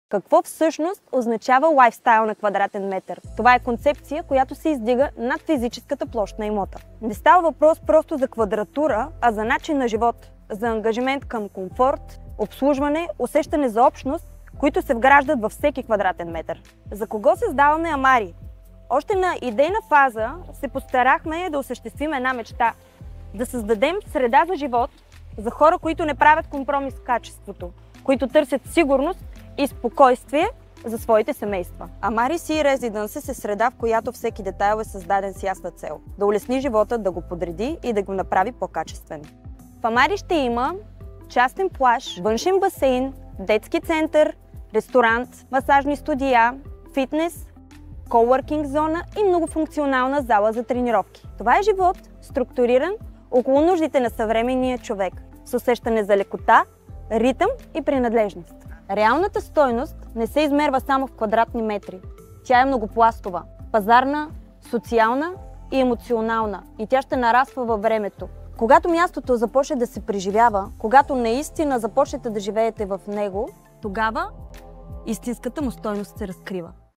Какво всъщност означава лайфстайл на квадратен метър? Това е концепция, която се издига над физическата площ на имота. Не става въпрос просто за квадратура, а за начин на живот, за ангажимент към комфорт, обслужване, усещане за общност, които се вграждат във всеки квадратен метър. За кого създаваме Амари? Още на идейна фаза се постарахме да осъществим една мечта. Да създадем среда за живот за хора, които не правят компромис с качеството, които търсят сигурност и спокойствие за своите семейства. Amari Sea Residence е среда, в която всеки детайл е създаден с ясна цел. Да улесни живота, да го подреди и да го направи по-качествен. В Амари ще има частен плаж, външен басейн, детски център, ресторант, масажни студия, фитнес, коуъркинг зона и многофункционална зала за тренировки. Това е живот, структуриран около нуждите на съвременния човек, с усещане за лекота, ритъм и принадлежност. Реалната стойност не се измерва само в квадратни метри. Тя е многопластова, пазарна, социална и емоционална. И тя ще нараства във времето. Когато мястото започне да се преживява, когато наистина започнете да живеете в него, тогава истинската му стойност се разкрива.